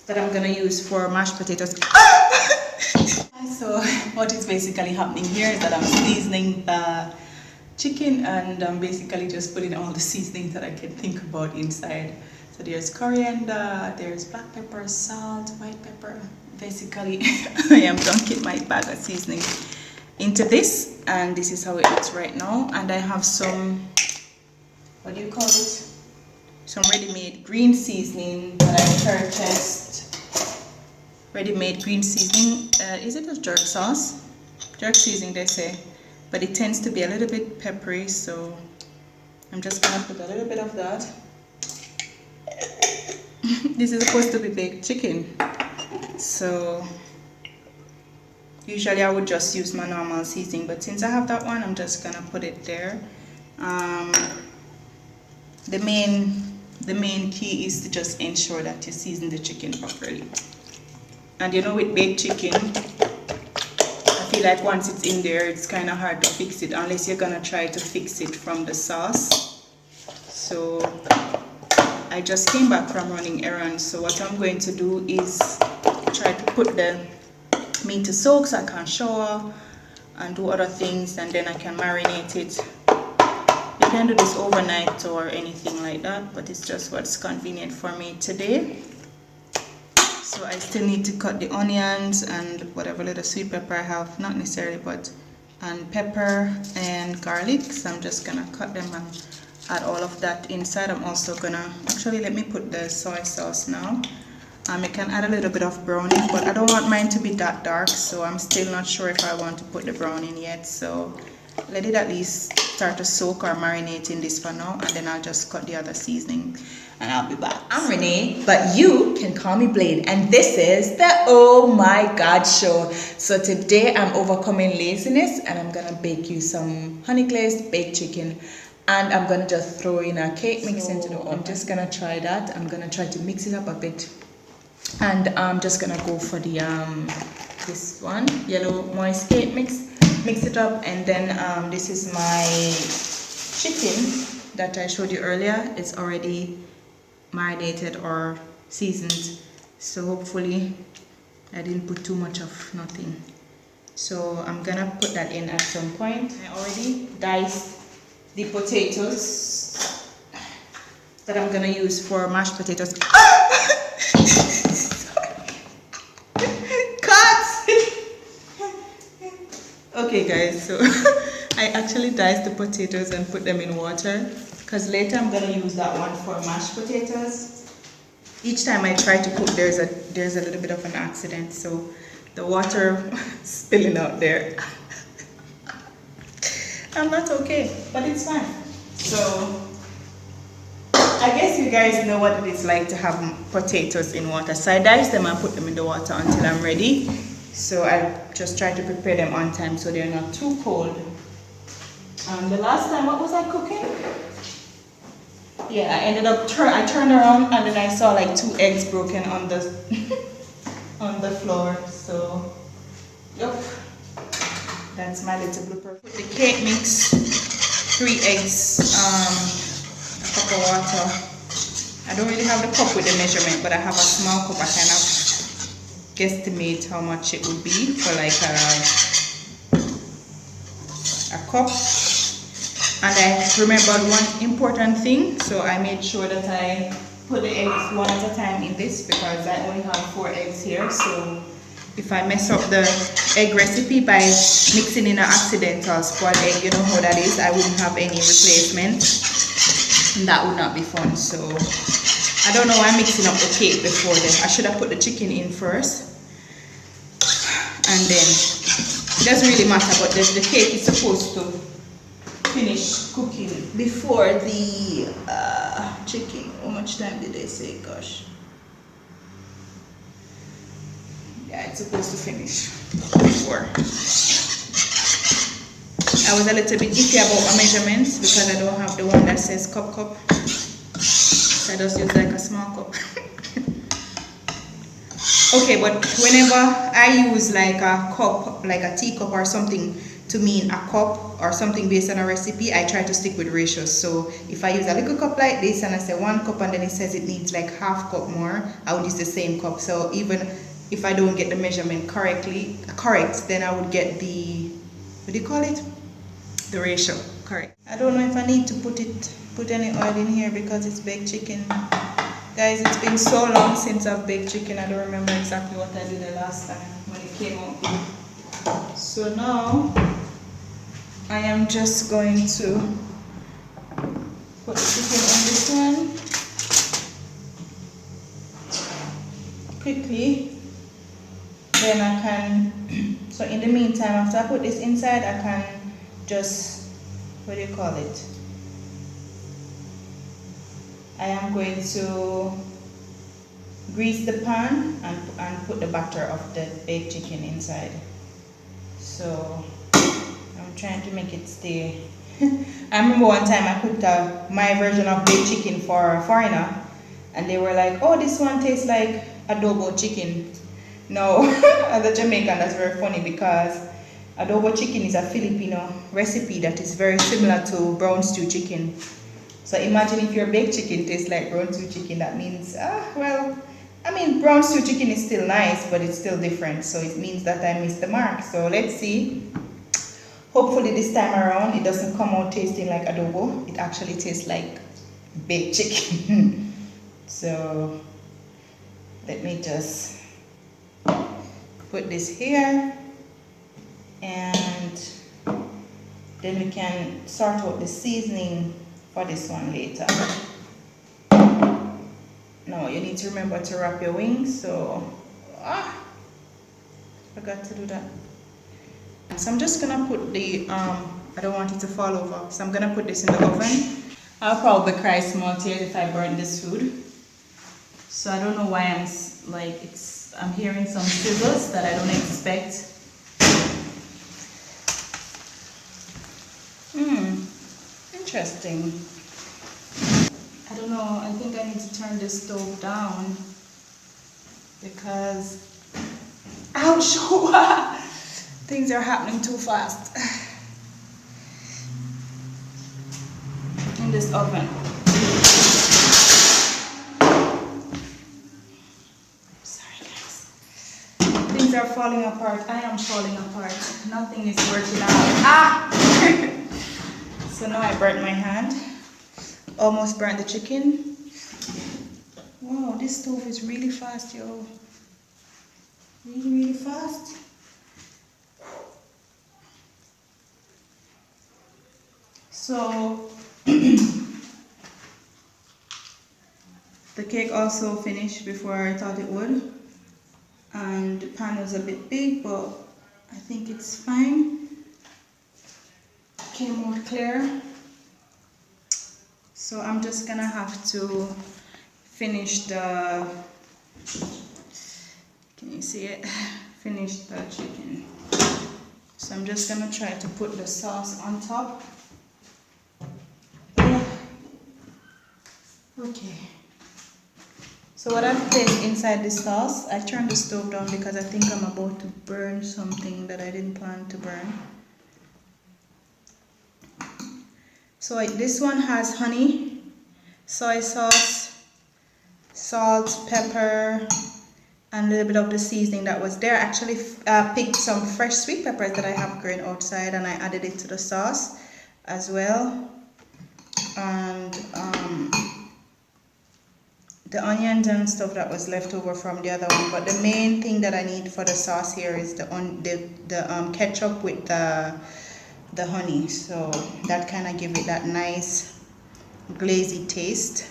that I'm gonna use for mashed potatoes. So what is basically happening here is that I'm seasoning the chicken, and I'm basically just putting all the seasonings that I can think about inside. So there's coriander, there's black pepper, salt, white pepper. Basically, I am dunking my bag of seasoning into this, and this is how it looks right now. And I have some, what do you call it? Some ready-made green seasoning that I purchased. Ready-made green seasoning. Is it a jerk sauce? Jerk seasoning, they say. But it tends to be a little bit peppery, so I'm just gonna put a little bit of that. This is supposed to be baked chicken, so usually I would just use my normal seasoning, but since I have that one, I'm just gonna put it there. The main key is to just ensure that you season the chicken properly. And you know, with baked chicken, I feel like once it's in there, it's kind of hard to fix it unless you're gonna try to fix it from the sauce. So I just came back from running errands, so what I'm going to do is try to put the meat to soak so I can shower and do other things, and then I can marinate it. You can do this overnight or anything like that, but it's just what's convenient for me today. So I still need to cut the onions and whatever little sweet pepper I have, not necessarily, but and pepper and garlic. So I'm just gonna cut them and add all of that inside. I'm also gonna, actually let me put the soy sauce now. You can add a little bit of browning, but I don't want mine to be that dark, so I'm still not sure if I want to put the browning yet. So let it at least start to soak or marinate in this for now, and then I'll just cut the other seasoning and I'll be back. I'm Rene, but you can call me Blade, and this is the Oh My God Show. So today I'm overcoming laziness, and I'm gonna bake you some honey glazed baked chicken, and I'm gonna just throw in a cake mix into the oven. I'm just gonna try that. I'm gonna try to mix it up a bit, and I'm just gonna go for the this one, yellow moist cake mix it up. And then this is my chicken that I showed you earlier. It's already marinated or seasoned, so hopefully I didn't put too much of nothing. So I'm gonna put that in at some point. I already diced the potatoes that I'm gonna use for mashed potatoes. Okay guys, so I actually diced the potatoes and put them in water, because later I'm gonna use that one for mashed potatoes. Each time I try to cook, there's a little bit of an accident, so the water spilling out there. I'm not okay, but it's fine. So I guess you guys know what it is like to have potatoes in water. So I dice them and put them in the water until I'm ready. So I just try to prepare them on time so they're not too cold. The last time, what was I cooking? Yeah, I ended up I turned around and then I saw like 2 eggs broken on the on the floor. So yep, that's my little blooper. Put the cake mix, 3 eggs, a cup of water. I don't really have the cup with the measurement, but I have a small cup. I kind of guesstimate how much it would be for like a cup. And I remembered one important thing, so I made sure that I put the eggs one at a time in this, because I only have 4 eggs here. So if I mess up the egg recipe by mixing in an accidental spoiled egg, you know how that is, I wouldn't have any replacement, and that would not be fun. So I don't know why I'm mixing up the cake before then. I should have put the chicken in first, and then it doesn't really matter, but the cake is supposed to finish cooking before the chicken. How much time did they say? Gosh, yeah, it's supposed to finish before. I was a little bit iffy about my measurements because I don't have the one that says cup, so I just use like a small cup. Okay, but whenever I use like a cup, like a teacup or something to mean a cup or something based on a recipe, I try to stick with ratios. So if I use a little cup like this and I say 1 cup and then it says it needs like half cup more, I would use the same cup. So even if I don't get the measurement correct, then I would get the, what do you call it? The ratio correct. I don't know if I need to put any oil in here because it's baked chicken. Guys, it's been so long since I've baked chicken. I don't remember exactly what I did the last time when it came out. So now I am just going to put the chicken on this one quickly. Then I can, so in the meantime, after I put this inside, I can just, what do you call it? I am going to grease the pan and put the batter of the baked chicken inside. So I'm trying to make it stay. I remember one time I cooked my version of baked chicken for a foreigner and they were like, oh, this one tastes like adobo chicken. No, as a Jamaican, that's very funny because adobo chicken is a Filipino recipe that is very similar to brown stew chicken. So imagine if your baked chicken tastes like brown stew chicken, that means, well, I mean, brown stew chicken is still nice, but it's still different. So it means that I missed the mark. So let's see. Hopefully this time around, it doesn't come out tasting like adobo. It actually tastes like baked chicken. So let me just put this here and then we can sort out the seasoning for this one later. Now you need to remember to wrap your wings, so forgot to do that. So I'm just gonna put the I don't want it to fall over, so I'm gonna put this in the oven. I'll probably cry small tears if I burn this food. So I don't know why I'm hearing some sizzles that I don't expect. Interesting. I don't know, I think I need to turn this stove down because, ouch, things are happening too fast in this oven. Sorry guys. Things are falling apart. I am falling apart. Nothing is working out. So now I burnt my hand. Almost burnt the chicken. Wow, this stove is really fast, yo. Really, really fast. So the cake also finished before I thought it would. And the pan was a bit big, but I think it's fine. Came out clear. So I'm just gonna have to finish the, can you see it? Finish the chicken. So I'm just gonna try to put the sauce on top. Okay. So what I've placed inside the sauce, I turned the stove down because I think I'm about to burn something that I didn't plan to burn. So this one has honey, soy sauce, salt, pepper, and a little bit of the seasoning that was there. I actually picked some fresh sweet peppers that I have growing outside and I added it to the sauce as well. And the onions and stuff that was left over from the other one. But the main thing that I need for the sauce here is the ketchup with the honey, so that kind of give it that nice glazy taste.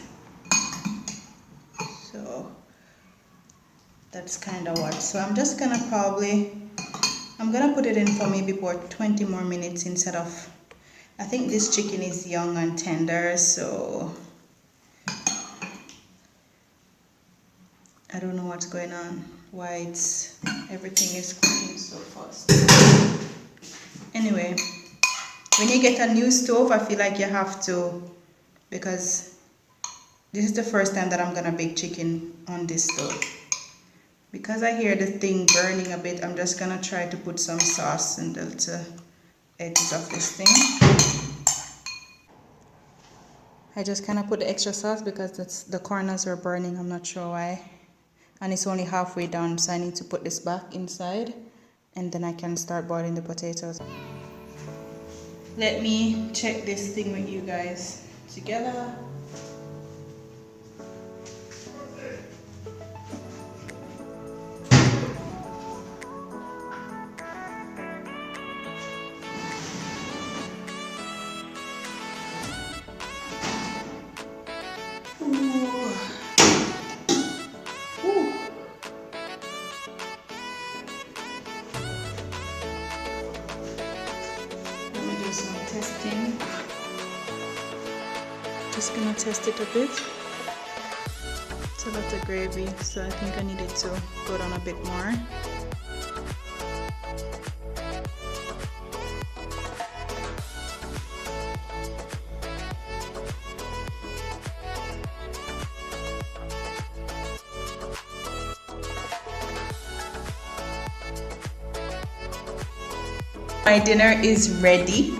So that's kind of what. So I'm just gonna I'm gonna put it in for maybe about 20 more minutes instead of, I think this chicken is young and tender, so I don't know what's going on, why everything is cooking so fast. Anyway, when you get a new stove, I feel like you have to, because this is the first time that I'm gonna bake chicken on this stove. Because I hear the thing burning a bit, I'm just gonna try to put some sauce in there to edges of this thing. I just kind of put the extra sauce because the corners were burning. I'm not sure why. And it's only halfway done, so I need to put this back inside and then I can start boiling the potatoes. Let me check this thing with you guys together. Testing. Just gonna test it a bit. It's a lot of gravy, so I think I need it to go down a bit more. My dinner is ready.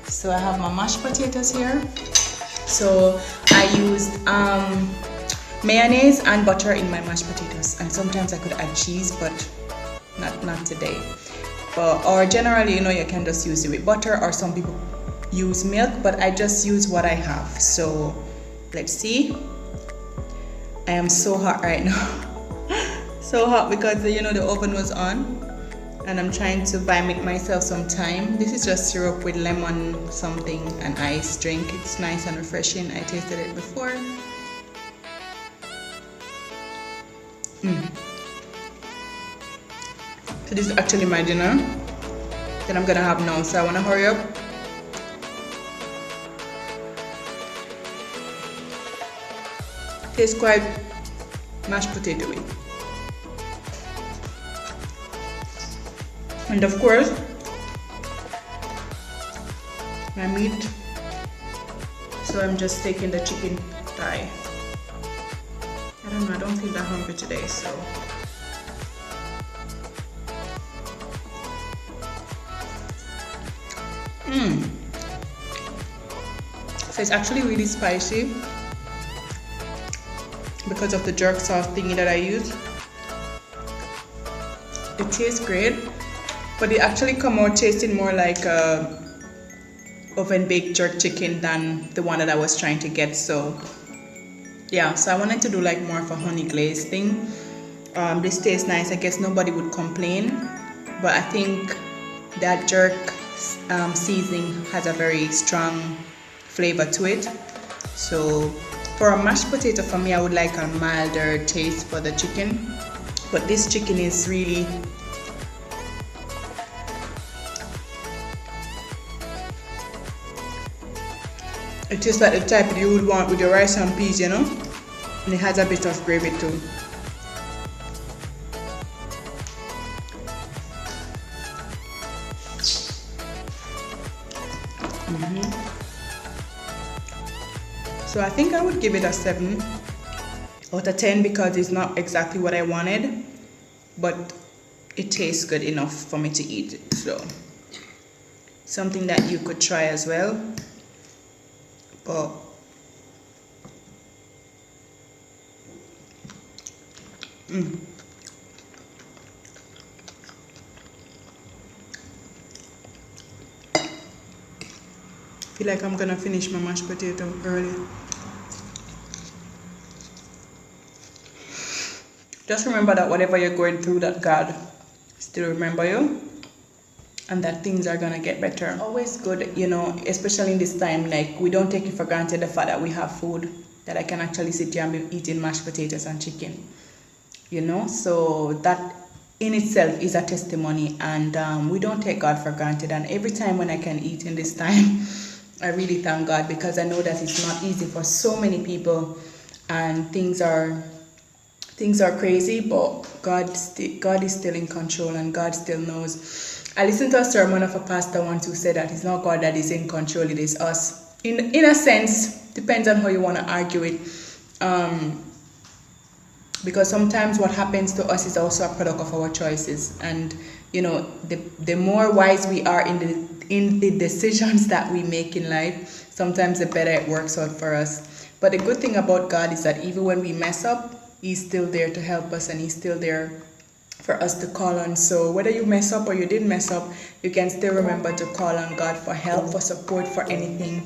So I have my mashed potatoes here. So I used mayonnaise and butter in my mashed potatoes, and sometimes I could add cheese, but not today. Or generally, you can just use it with butter, or some people use milk, but I just use what I have. So let's see. I am so hot right now. So hot because the oven was on. And I'm trying to buy myself some time. This is just syrup with lemon something and ice drink. It's nice and refreshing. I tasted it before. So this is actually my dinner that I'm gonna have now. So I wanna hurry up. Tastes quite mashed potato-y. And of course, my meat. So I'm just taking the chicken thigh. I don't know, I don't feel that hungry today, so. So it's actually really spicy because of the jerk sauce thingy that I use. It tastes great. But it actually come out tasting more like oven baked jerk chicken than the one that I was trying to get. So yeah, so I wanted to do like more of a honey glaze thing. This tastes nice. I guess nobody would complain, but I think that jerk seasoning has a very strong flavor to it. So for a mashed potato, for me, I would like a milder taste for the chicken. But this chicken is really it tastes like the type you would want with your rice and peas, and it has a bit of gravy too. So I think I would give it a 7 out of 10 because it's not exactly what I wanted, but it tastes good enough for me to eat it. So something that you could try as well. But I feel like I'm gonna finish my mashed potato early. Just remember that whatever you're going through, that God still remember you, and that things are gonna get better. Always good, especially in this time, like we don't take it for granted the fact that we have food, that I can actually sit here and be eating mashed potatoes and chicken, so that in itself is a testimony, and we don't take God for granted. And every time when I can eat in this time, I really thank God, because I know that it's not easy for so many people, and things are crazy, but God is still in control, and God still knows. I listened to a sermon of a pastor once who said that it's not God that is in control, it is us. In a sense, depends on how you want to argue it. Because sometimes what happens to us is also a product of our choices. And, you know, the more wise we are in the decisions that we make in life, sometimes the better it works out for us. But the good thing about God is that even when we mess up, He's still there to help us, and He's still there for us to call on. So whether you mess up or you didn't mess up, you can still remember to call on God for help, for support, for anything.